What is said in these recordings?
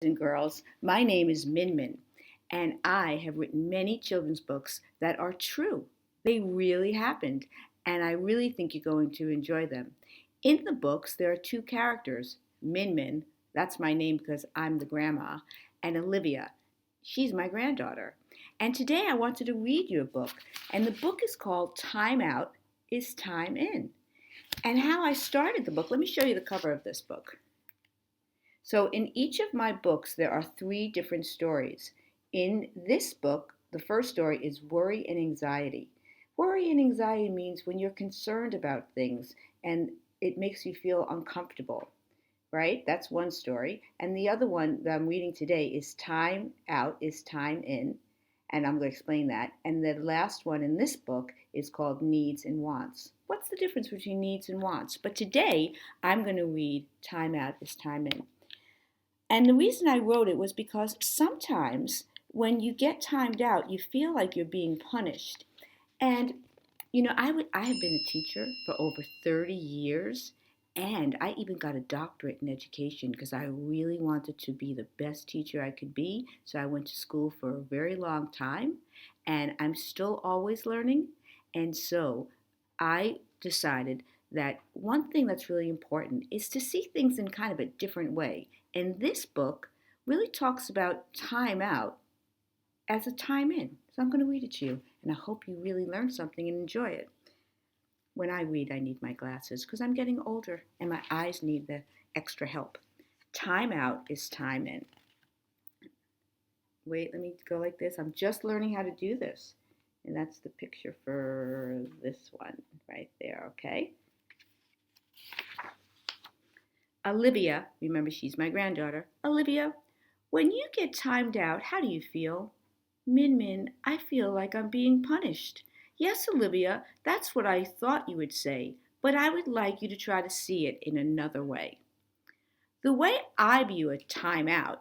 and girls. My name is Min Min, and I have written many children's books that are true. They really happened, and I really think you're going to enjoy them. In the books, there are two characters: Min Min, that's my name because I'm the grandma, and Olivia. She's my granddaughter. And today I wanted to read you a book, and the book is called Time Out is Time In. And how I started the book, let me show you the cover of this book. So, in each of my books, there are three different stories. In this book, the first story is Worry and Anxiety. Worry and anxiety means when you're concerned about things and it makes you feel uncomfortable, right? That's one story. And the other one that I'm reading today is Time Out is Time In. And I'm going to explain that. And the last one in this book is called Needs and Wants. What's the difference between needs and wants? But today, I'm going to read Time Out is Time In. And the reason I wrote it was because sometimes when you get timed out, you feel like you're being punished. And I have been a teacher for over 30 years, and I even got a doctorate in education because I really wanted to be the best teacher I could be. So I went to school for a very long time, and I'm still always learning. And so I decided that one thing that's really important is to see things in kind of a different way. And this book really talks about time out as a time in. So I'm going to read it to you, and I hope you really learn something and enjoy it. When I read, I need my glasses because I'm getting older and my eyes need the extra help. Time out is time in. Wait, let me go like this. I'm just learning how to do this. And that's the picture for this one right there, okay? Olivia, remember she's my granddaughter. Olivia, when you get timed out, how do you feel? Min Min, I feel like I'm being punished. Yes, Olivia, that's what I thought you would say, but I would like you to try to see it in another way. The way I view a timeout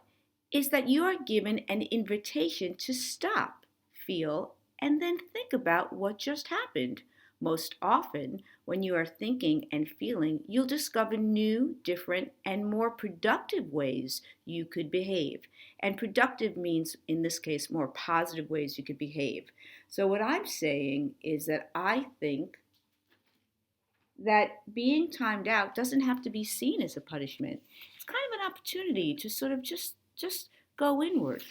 is that you are given an invitation to stop, feel, and then think about what just happened. Most often, when you are thinking and feeling, you'll discover new, different, and more productive ways you could behave. And productive means, in this case, more positive ways you could behave. So, what I'm saying is that I think that being timed out doesn't have to be seen as a punishment. It's kind of an opportunity to sort of just go inward.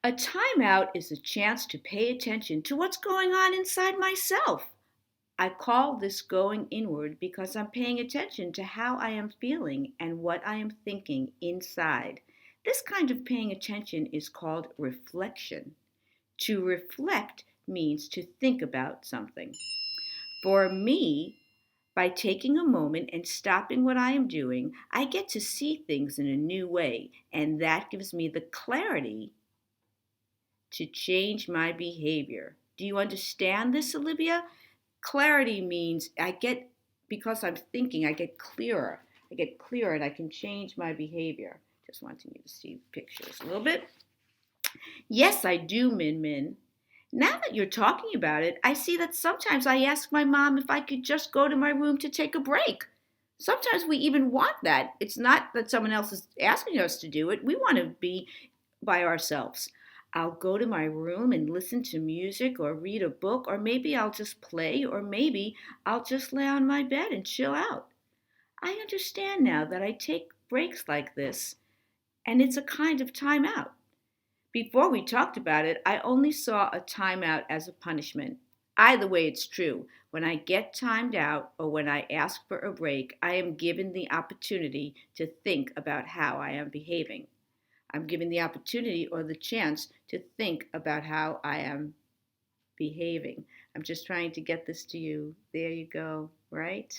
A timeout is a chance to pay attention to what's going on inside myself. I call this going inward because I'm paying attention to how I am feeling and what I am thinking inside. This kind of paying attention is called reflection. To reflect means to think about something. For me, by taking a moment and stopping what I am doing, I get to see things in a new way, and that gives me the clarity to change my behavior. Do you understand this, Olivia? Clarity means because I'm thinking, I get clearer. I get clearer and I can change my behavior. Just wanting you to see pictures a little bit. Yes, I do, Min Min. Now that you're talking about it, I see that sometimes I ask my mom if I could just go to my room to take a break. Sometimes we even want that. It's not that someone else is asking us to do it. We want to be by ourselves. I'll go to my room and listen to music or read a book, or maybe I'll just play, or maybe I'll just lay on my bed and chill out. I understand now that I take breaks like this, and it's a kind of time out. Before we talked about it, I only saw a timeout as a punishment. Either way, it's true. When I get timed out or when I ask for a break, I am given the opportunity to think about how I am behaving. I'm given the opportunity or the chance to think about how I am behaving. I'm just trying to get this to you. There you go, right?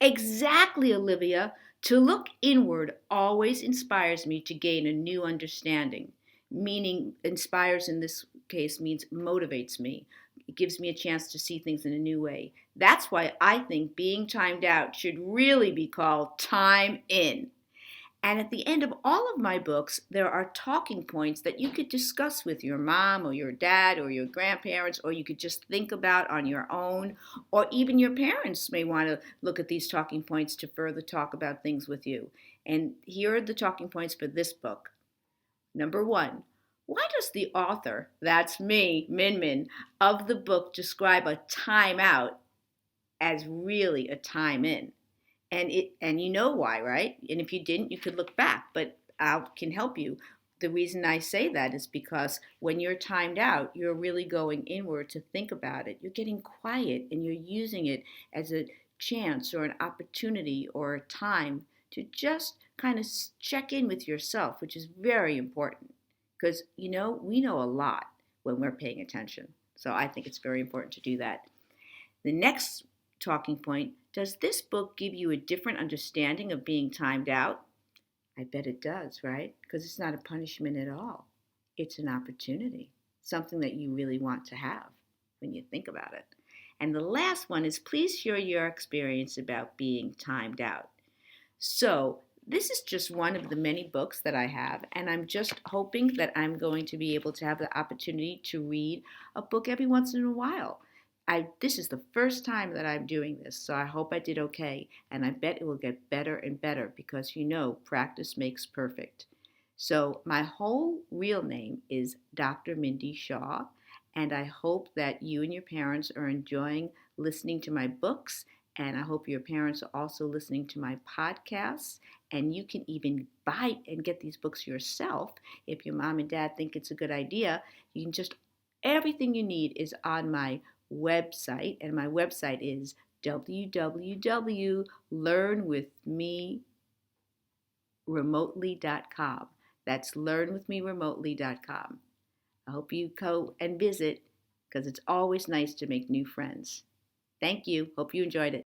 Exactly, Olivia. To look inward always inspires me to gain a new understanding. Meaning, inspires in this case means motivates me. It gives me a chance to see things in a new way. That's why I think being timed out should really be called time in. And at the end of all of my books, there are talking points that you could discuss with your mom or your dad or your grandparents, or you could just think about on your own, or even your parents may want to look at these talking points to further talk about things with you. And here are the talking points for this book. Number one, why does the author, that's me, Min Min, of the book describe a time out as really a time in? And you know why, right? And if you didn't, you could look back, but I can help you. The reason I say that is because when you're timed out, you're really going inward to think about it. You're getting quiet and you're using it as a chance or an opportunity or a time to just kind of check in with yourself, which is very important because we know a lot when we're paying attention. So I think it's very important to do that. The next talking point, does this book give you a different understanding of being timed out? I bet it does, right? Because it's not a punishment at all. It's an opportunity, something that you really want to have when you think about it. And the last one is please share your experience about being timed out. So, this is just one of the many books that I have, and I'm just hoping that I'm going to be able to have the opportunity to read a book every once in a while. This is the first time that I'm doing this, so I hope I did okay, and I bet it will get better and better because practice makes perfect. So my whole real name is Dr. Mindy Shaw, and I hope that you and your parents are enjoying listening to my books, and I hope your parents are also listening to my podcasts, and you can even buy and get these books yourself if your mom and dad think it's a good idea. You can just everything you need is on my website, and my website is www.learnwithmeremotely.com. That's learnwithmeremotely.com. I hope you go and visit because it's always nice to make new friends. Thank you. Hope you enjoyed it.